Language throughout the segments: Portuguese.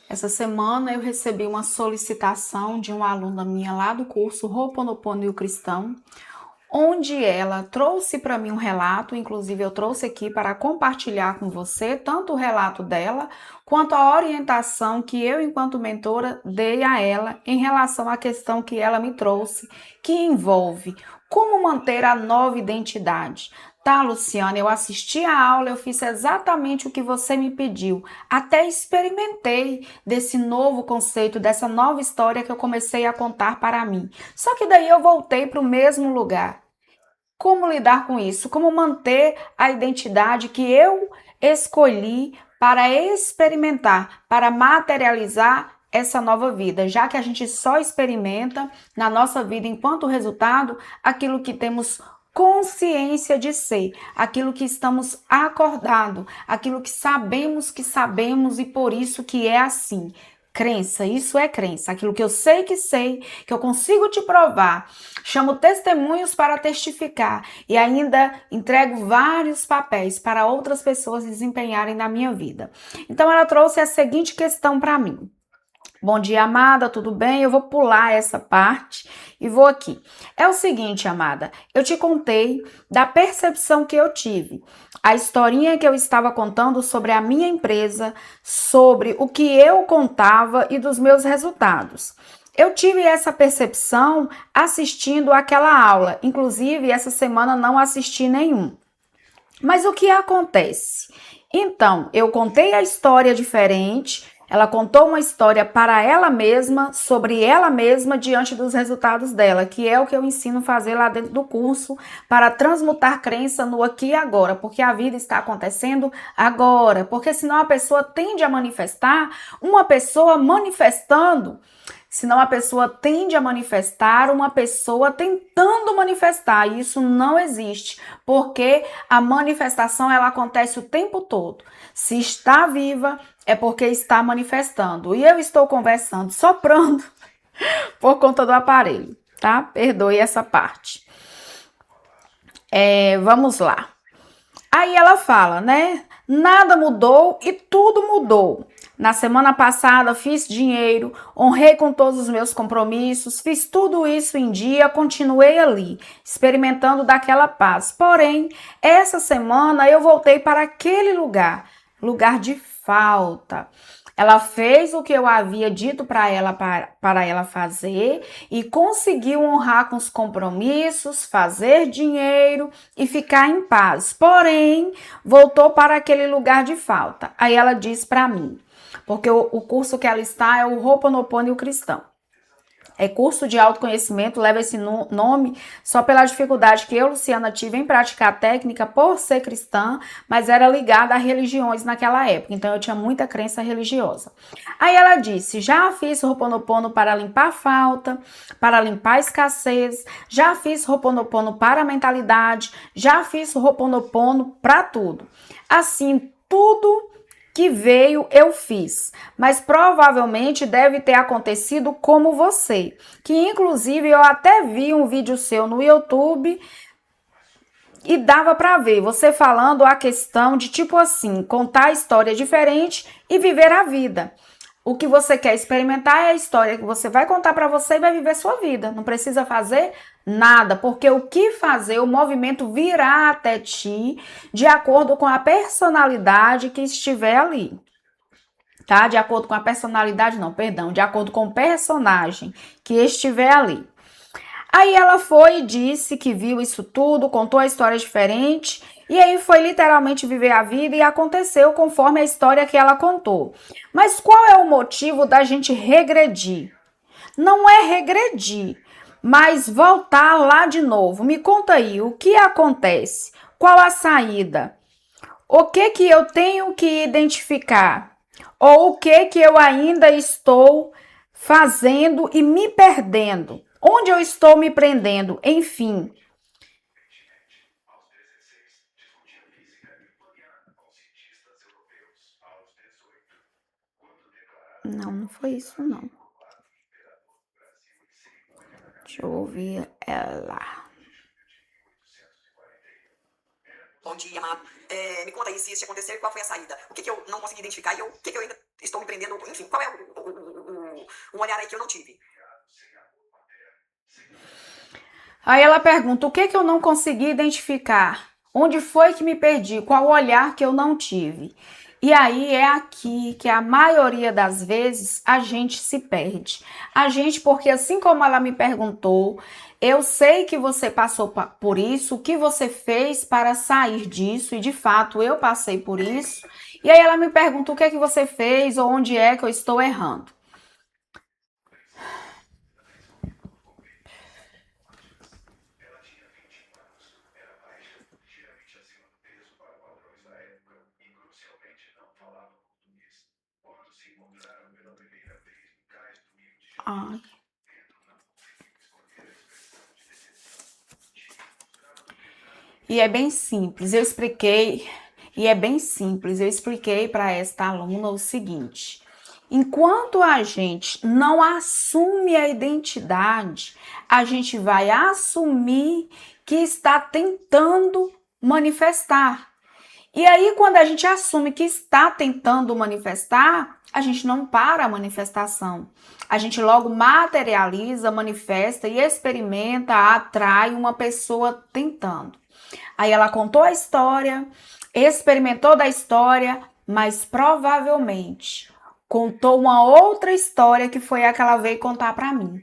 Essa semana eu recebi uma solicitação de uma aluna minha lá do curso Ho'oponopono e o Cristão, onde ela trouxe para mim um relato, inclusive eu trouxe aqui para compartilhar com você, tanto o relato dela, quanto a orientação que eu, enquanto mentora, dei a ela em relação à questão que ela me trouxe, que envolve como manter a nova identidade. Tá, Luciana, eu assisti a aula, eu fiz exatamente o que você me pediu. Até experimentei desse novo conceito, dessa nova história que eu comecei a contar para mim. Só que daí eu voltei para o mesmo lugar. Como lidar com isso? Como manter a identidade que eu escolhi para experimentar, para materializar essa nova vida, já que a gente só experimenta na nossa vida enquanto resultado aquilo que temos consciência de ser, aquilo que estamos acordados, aquilo que sabemos e por isso que é assim. Crença, isso é crença. Aquilo que eu sei, que eu consigo te provar. Chamo testemunhos para testificar e ainda entrego vários papéis para outras pessoas desempenharem na minha vida. Então ela trouxe a seguinte questão para mim. Bom dia, amada, tudo bem? Eu vou pular essa parte e vou aqui. É o seguinte, amada, eu te contei da percepção que eu tive, a historinha que eu estava contando sobre a minha empresa, sobre o que eu contava e dos meus resultados. Eu tive essa percepção assistindo aquela aula, inclusive essa semana não assisti nenhum. Mas o que acontece? Então, eu contei a história diferente, ela contou uma história para ela mesma, sobre ela mesma, diante dos resultados dela, que é o que eu ensino a fazer lá dentro do curso, para transmutar crença no aqui e agora, porque a vida está acontecendo agora, porque senão a pessoa tende a manifestar, uma pessoa manifestando. Senão a pessoa tende a manifestar uma pessoa tentando manifestar. E isso não existe, porque a manifestação ela acontece o tempo todo. Se está viva, é porque está manifestando. E eu estou conversando, soprando por conta do aparelho, tá? Perdoe essa parte. Vamos lá. Aí ela fala, né? Nada mudou e tudo mudou. Na semana passada fiz dinheiro, honrei com todos os meus compromissos, fiz tudo isso em dia, continuei ali, experimentando daquela paz. Porém, essa semana eu voltei para aquele lugar de falta. Ela fez o que eu havia dito para ela fazer e conseguiu honrar com os compromissos, fazer dinheiro e ficar em paz. Porém, voltou para aquele lugar de falta. Aí ela diz para mim, porque o curso que ela está é o Ho'oponopono e o Cristão. É curso de autoconhecimento, leva esse nome só pela dificuldade que eu, Luciana, tive em praticar a técnica por ser cristã, mas era ligada a religiões naquela época, então eu tinha muita crença religiosa. Aí ela disse, já fiz Ho'oponopono para limpar a falta, para limpar a escassez, já fiz Ho'oponopono para a mentalidade, já fiz Ho'oponopono para tudo. Assim, tudo que veio eu fiz, mas provavelmente deve ter acontecido como você, que inclusive eu até vi um vídeo seu no YouTube e dava para ver você falando a questão de tipo assim, contar a história diferente e viver a vida. O que você quer experimentar é a história que você vai contar para você e vai viver sua vida. Não precisa fazer nada, porque o que fazer, o movimento virá até ti de acordo com a personalidade que estiver ali. Tá? De acordo com a personalidade, não, perdão, de acordo com o personagem que estiver ali. Aí ela foi e disse que viu isso tudo, contou a história diferente, e aí foi literalmente viver a vida e aconteceu conforme a história que ela contou. Mas qual é o motivo da gente regredir? Não é regredir, mas voltar lá de novo. Me conta aí, o que acontece? Qual a saída? O que eu tenho que identificar? Ou o que eu ainda estou fazendo e me perdendo? Onde eu estou me prendendo? Enfim. Não, não foi isso, não. Deixa eu ouvir ela. Bom dia, amado. Me conta aí se isso acontecer, qual foi a saída? O que eu não consegui identificar e o que eu ainda estou me prendendo? Enfim, qual é aí que eu não tive. Aí ela pergunta, o que que eu não consegui identificar? Onde foi que me perdi? Qual olhar que eu não tive? E aí é aqui que a maioria das vezes a gente se perde. A gente, porque assim como ela me perguntou, eu sei que você passou por isso, o que você fez para sair disso, e de fato eu passei por isso. E aí ela me pergunta o que é que você fez ou onde é que eu estou errando. Ai. E é bem simples, eu expliquei, e é bem simples, eu expliquei para esta aluna o seguinte: enquanto a gente não assume a identidade, a gente vai assumir que está tentando manifestar. E aí, quando a gente assume que está tentando manifestar, a gente não para a manifestação. A gente logo materializa, manifesta e experimenta, atrai uma pessoa tentando. Aí ela contou a história, experimentou da história, mas provavelmente contou uma outra história que foi a que ela veio contar para mim.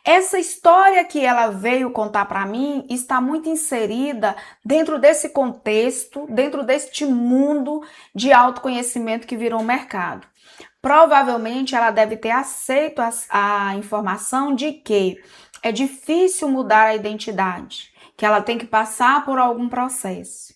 Essa história que ela veio contar para mim está muito inserida dentro desse contexto, dentro deste mundo de autoconhecimento que virou mercado. Provavelmente ela deve ter aceito a informação de que é difícil mudar a identidade, que ela tem que passar por algum processo.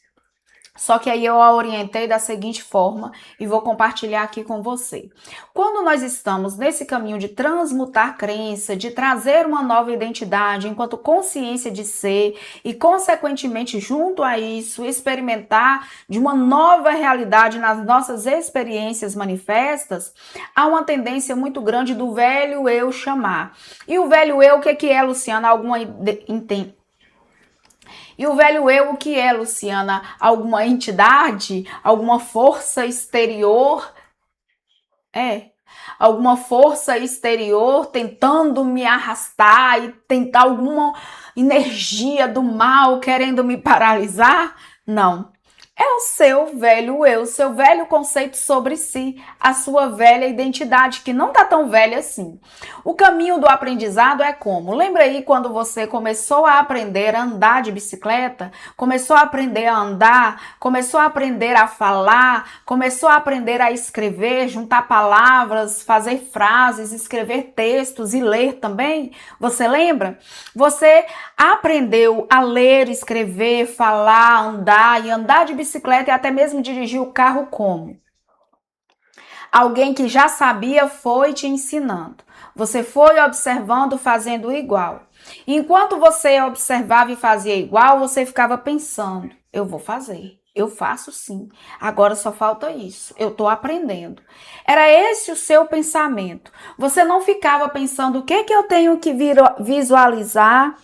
Só que aí eu a orientei da seguinte forma e vou compartilhar aqui com você. Quando nós estamos nesse caminho de transmutar crença, de trazer uma nova identidade enquanto consciência de ser e, consequentemente, junto a isso, experimentar de uma nova realidade nas nossas experiências manifestas, há uma tendência muito grande do velho eu chamar. E o velho eu, o que é, Luciana? E o velho eu, o que é, Luciana? Alguma entidade? Alguma força exterior? É. Alguma força exterior tentando me arrastar e tentar alguma energia do mal querendo me paralisar? Não. É o seu velho eu, seu velho conceito sobre si, a sua velha identidade, que não tá tão velha assim. O caminho do aprendizado é como? Lembra aí quando você começou a aprender a andar de bicicleta? Começou a aprender a andar? Começou a aprender a falar? Começou a aprender a escrever, juntar palavras, fazer frases, escrever textos e ler também? Você lembra? Você aprendeu a ler, escrever, falar, andar e andar de bicicleta e até mesmo dirigir o carro como? Alguém que já sabia foi te ensinando. Você foi observando, fazendo igual. Enquanto você observava e fazia igual, você ficava pensando: eu vou fazer. Eu faço sim. Agora só falta isso. Eu estou aprendendo. Era esse o seu pensamento. Você não ficava pensando o que eu tenho que visualizar,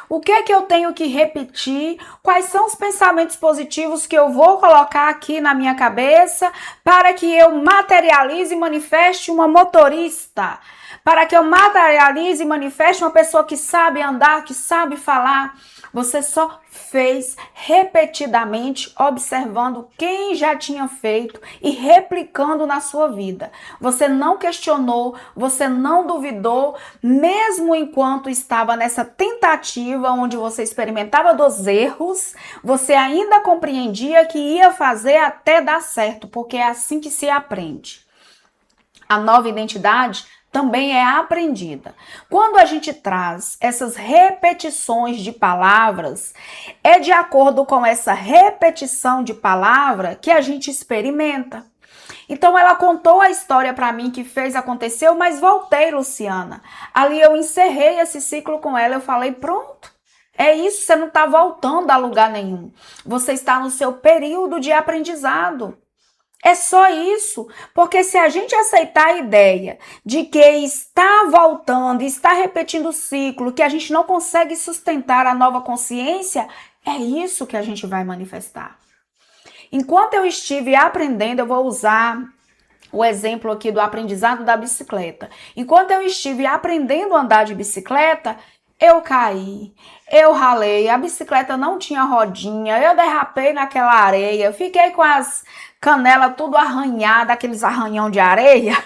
o que eu tenho que repetir, quais são os pensamentos positivos que eu vou colocar aqui na minha cabeça para que eu materialize e manifeste uma motorista, para que eu materialize e manifeste uma pessoa que sabe andar, que sabe falar. Você só fez repetidamente, observando quem já tinha feito e replicando na sua vida. Você não questionou, você não duvidou, mesmo enquanto estava nessa tentativa onde você experimentava dos erros, você ainda compreendia que ia fazer até dar certo, porque é assim que se aprende. A nova identidade também é aprendida. Quando a gente traz essas repetições de palavras, é de acordo com essa repetição de palavra que a gente experimenta. Então ela contou a história para mim que fez, aconteceu, mas voltei, Luciana. Ali eu encerrei esse ciclo com ela, eu falei, pronto. É isso, você não está voltando a lugar nenhum. Você está no seu período de aprendizado. É só isso, porque se a gente aceitar a ideia de que está voltando, está repetindo o ciclo, que a gente não consegue sustentar a nova consciência, é isso que a gente vai manifestar. Enquanto eu estive aprendendo, eu vou usar o exemplo aqui do aprendizado da bicicleta. Enquanto eu estive aprendendo a andar de bicicleta, eu caí, eu ralei, a bicicleta não tinha rodinha, eu derrapei naquela areia, fiquei com as canelas tudo arranhadas, aqueles arranhão de areia,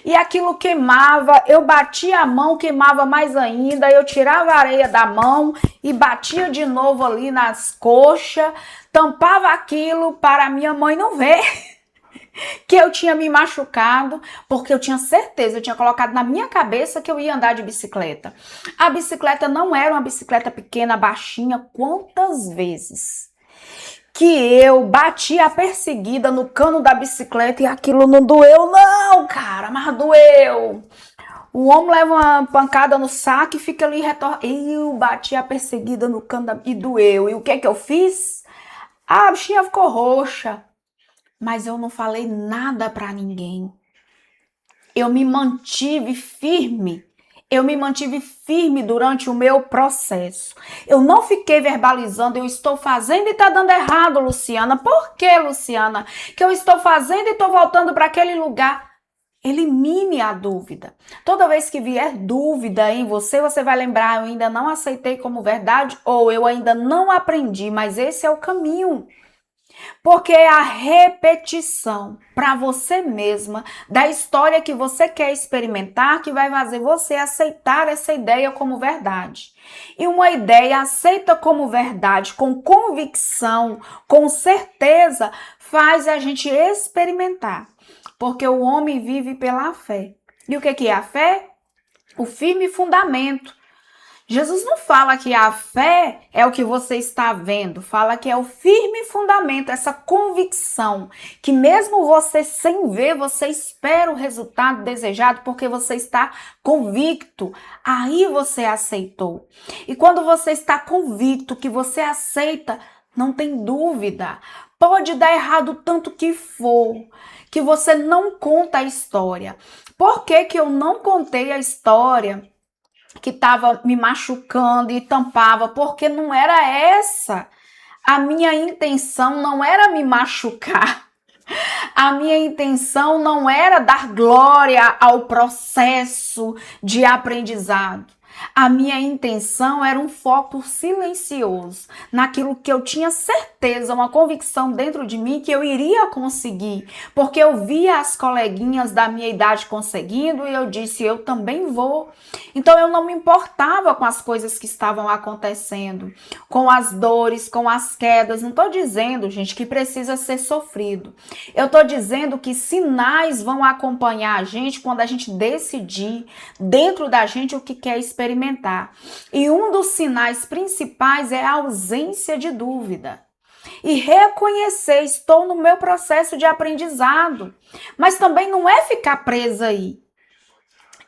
e aquilo queimava, eu batia a mão, queimava mais ainda, eu tirava a areia da mão e batia de novo ali nas coxas, tampava aquilo para minha mãe não ver que eu tinha me machucado, porque eu tinha certeza, eu tinha colocado na minha cabeça que eu ia andar de bicicleta. A bicicleta não era uma bicicleta pequena, baixinha. Quantas vezes que eu bati a perseguida no cano da bicicleta e aquilo não doeu não, cara, mas doeu. O homem leva uma pancada no saco e fica ali eu bati a perseguida no cano e doeu. E o que eu fiz? A bichinha ficou roxa. Mas eu não falei nada para ninguém. Eu me mantive firme. Eu me mantive firme durante o meu processo. Eu não fiquei verbalizando, eu estou fazendo e está dando errado, Luciana. Por que, Luciana? Que eu estou fazendo e estou voltando para aquele lugar. Elimine a dúvida. Toda vez que vier dúvida em você, você vai lembrar, eu ainda não aceitei como verdade ou eu ainda não aprendi, mas esse é o caminho. Porque é a repetição para você mesma da história que você quer experimentar que vai fazer você aceitar essa ideia como verdade. E uma ideia aceita como verdade, com convicção, com certeza, faz a gente experimentar. Porque o homem vive pela fé. E o que é a fé? O firme fundamento. Jesus não fala que a fé é o que você está vendo, fala que é o firme fundamento, essa convicção, que mesmo você sem ver, você espera o resultado desejado porque você está convicto, aí você aceitou. E quando você está convicto que você aceita, não tem dúvida, pode dar errado o tanto que for, que você não conta a história. Por que eu não contei a história que estava me machucando e tampava? Porque não era essa. A minha intenção não era me machucar. A minha intenção não era dar glória ao processo de aprendizado. A minha intenção era um foco silencioso naquilo que eu tinha certeza, uma convicção dentro de mim que eu iria conseguir, porque eu via as coleguinhas da minha idade conseguindo e eu disse, eu também vou. Então eu não me importava com as coisas que estavam acontecendo, com as dores, com as quedas. Não estou dizendo, gente, que precisa ser sofrido. Eu estou dizendo que sinais vão acompanhar a gente quando a gente decidir dentro da gente o que quer experimentar. E um dos sinais principais é a ausência de dúvida. E reconhecer, estou no meu processo de aprendizado. Mas também não é ficar presa aí.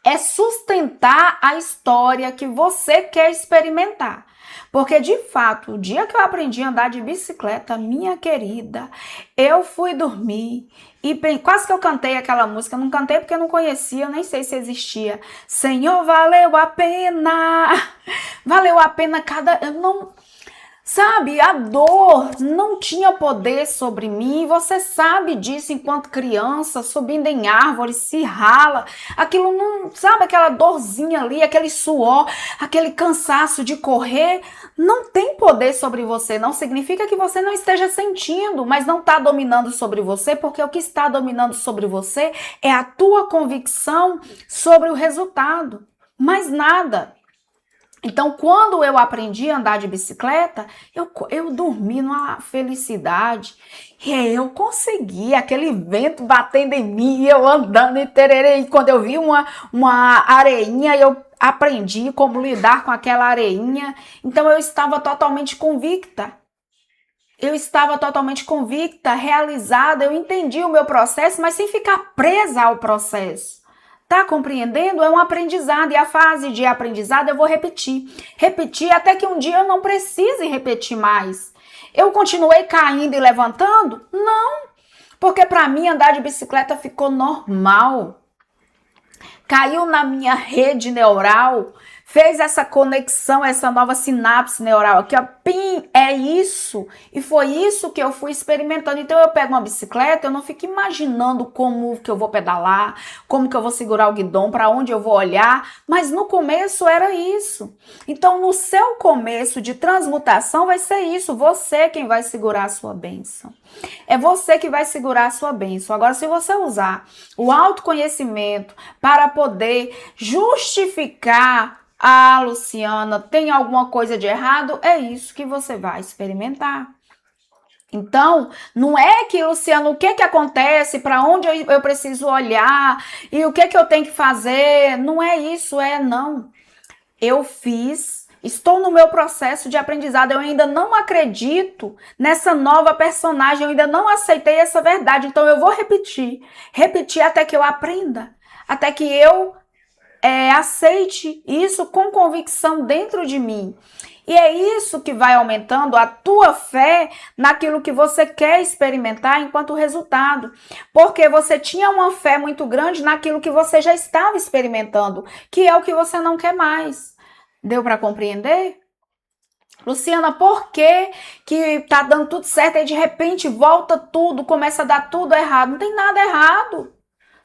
É sustentar a história que você quer experimentar. Porque, de fato, o dia que eu aprendi a andar de bicicleta, minha querida, eu fui dormir e quase que eu cantei aquela música. Não cantei porque eu não conhecia, eu nem sei se existia. Senhor, valeu a pena. Valeu a pena cada... Eu não... Sabe, a dor não tinha poder sobre mim, você sabe disso enquanto criança, subindo em árvores, se rala, aquilo não, sabe, aquela dorzinha ali, aquele suor, aquele cansaço de correr, não tem poder sobre você, não significa que você não esteja sentindo, mas não está dominando sobre você, porque o que está dominando sobre você é a tua convicção sobre o resultado, mais nada. Então, quando eu aprendi a andar de bicicleta, eu dormi numa felicidade. E eu consegui, aquele vento batendo em mim, eu andando e tererê. E quando eu vi uma areinha, eu aprendi como lidar com aquela areinha. Então, eu estava totalmente convicta. Realizada. Eu entendi o meu processo, mas sem ficar presa ao processo. Tá compreendendo? É um aprendizado e a fase de aprendizado eu vou repetir até que um dia eu não precise repetir mais. Eu continuei caindo e levantando? Não, porque para mim andar de bicicleta ficou normal. Caiu na minha rede neural, fez essa conexão, essa nova sinapse neural aqui, ó, pim, é isso. E foi isso que eu fui experimentando. Então eu pego uma bicicleta, eu não fico imaginando como que eu vou pedalar, como que eu vou segurar o guidão, para onde eu vou olhar, mas no começo era isso. Então no seu começo de transmutação vai ser isso, você quem vai segurar a sua bênção. É você que vai segurar a sua bênção. Agora, se você usar o autoconhecimento para poder justificar, Luciana, tem alguma coisa de errado, é isso que você vai experimentar. Então, não é que, Luciano, o que acontece, para onde eu preciso olhar e o que eu tenho que fazer, não é isso, não. Eu fiz, estou no meu processo de aprendizado, eu ainda não acredito nessa nova personagem, eu ainda não aceitei essa verdade, então eu vou repetir até que eu aprenda, até que eu aceite isso com convicção dentro de mim. E é isso que vai aumentando a tua fé naquilo que você quer experimentar enquanto resultado. Porque você tinha uma fé muito grande naquilo que você já estava experimentando, que é o que você não quer mais. Deu para compreender? Luciana, por que tá dando tudo certo e de repente volta tudo, começa a dar tudo errado? Não tem nada errado.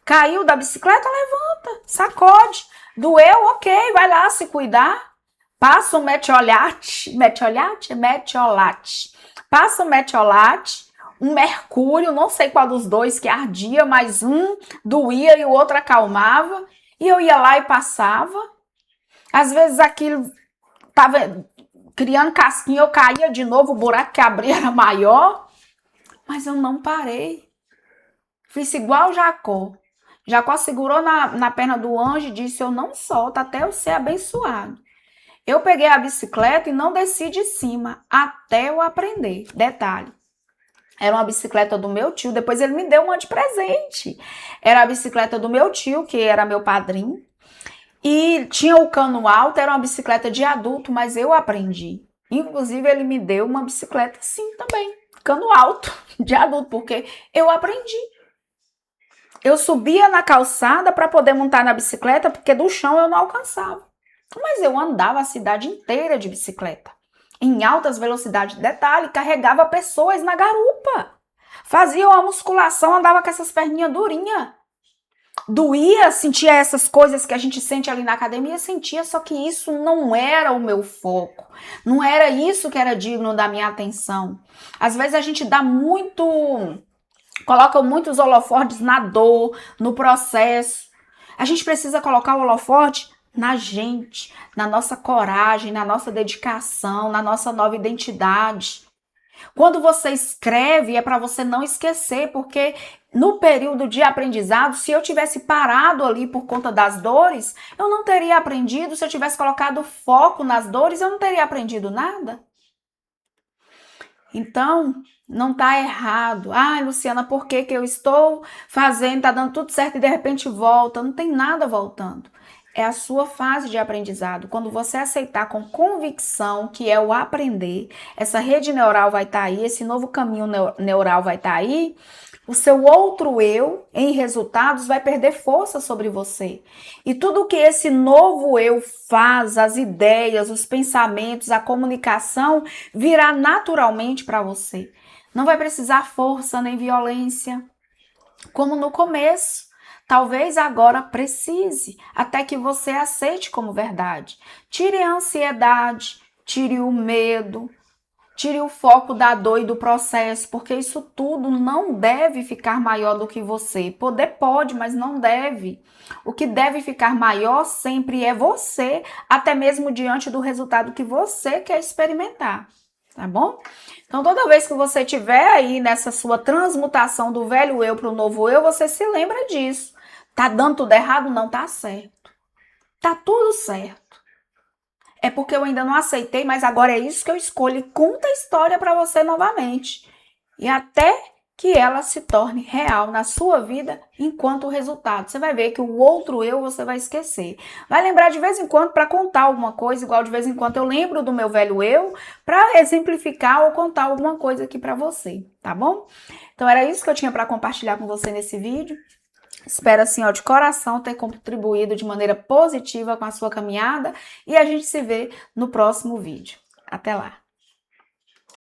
Caiu da bicicleta, levanta, sacode. Doeu, ok, vai lá se cuidar. Passa o metiolate. Passa o metiolate, um mercúrio, não sei qual dos dois que ardia, mas um doía e o outro acalmava. E eu ia lá e passava. Às vezes aquilo tava criando casquinha, eu caía de novo, o buraco que abria era maior. Mas eu não parei. Fiz igual Jacó. Jacó segurou na perna do anjo e disse, eu não solto até eu ser abençoado. Eu peguei a bicicleta e não desci de cima até eu aprender. Detalhe, era uma bicicleta do meu tio, depois ele me deu uma de presente. Era a bicicleta do meu tio, que era meu padrinho, e tinha o cano alto, era uma bicicleta de adulto, mas eu aprendi. Inclusive, ele me deu uma bicicleta assim também, cano alto, de adulto, porque eu aprendi. Eu subia na calçada para poder montar na bicicleta, porque do chão eu não alcançava. Mas eu andava a cidade inteira de bicicleta, em altas velocidades. Detalhe, carregava pessoas na garupa. Fazia uma musculação, andava com essas perninhas durinhas. Doía, sentia essas coisas que a gente sente ali na academia, sentia, só que isso não era o meu foco. Não era isso que era digno da minha atenção. Às vezes a gente coloca muitos holofotes na dor, no processo. A gente precisa colocar o holofote na gente, na nossa coragem, na nossa dedicação, na nossa nova identidade. Quando você escreve, é para você não esquecer, porque no período de aprendizado, se eu tivesse parado ali por conta das dores, eu não teria aprendido. Se eu tivesse colocado foco nas dores, eu não teria aprendido nada. Então, não tá errado. Luciana, por que eu estou fazendo, tá dando tudo certo e de repente volta? Não tem nada voltando. É a sua fase de aprendizado. Quando você aceitar com convicção que é o aprender, essa rede neural vai estar aí, esse novo caminho neural vai estar aí, o seu outro eu, em resultados, vai perder força sobre você. E tudo que esse novo eu faz, as ideias, os pensamentos, a comunicação, virá naturalmente para você. Não vai precisar força nem violência, como no começo. Talvez agora precise, até que você aceite como verdade. Tire a ansiedade, tire o medo, tire o foco da dor e do processo, porque isso tudo não deve ficar maior do que você. Poder pode, mas não deve. O que deve ficar maior sempre é você, até mesmo diante do resultado que você quer experimentar. Tá bom? Então, toda vez que você estiver aí nessa sua transmutação do velho eu para o novo eu, você se lembra disso. Tá dando tudo errado? Não tá certo. Tá tudo certo. É porque eu ainda não aceitei, mas agora é isso que eu escolho. E conta a história para você novamente. E até que ela se torne real na sua vida enquanto resultado. Você vai ver que o outro eu você vai esquecer. Vai lembrar de vez em quando para contar alguma coisa, igual de vez em quando eu lembro do meu velho eu, para exemplificar ou contar alguma coisa aqui para você, tá bom? Então era isso que eu tinha para compartilhar com você nesse vídeo. Espero, assim, ó, de coração ter contribuído de maneira positiva com a sua caminhada e a gente se vê no próximo vídeo. Até lá!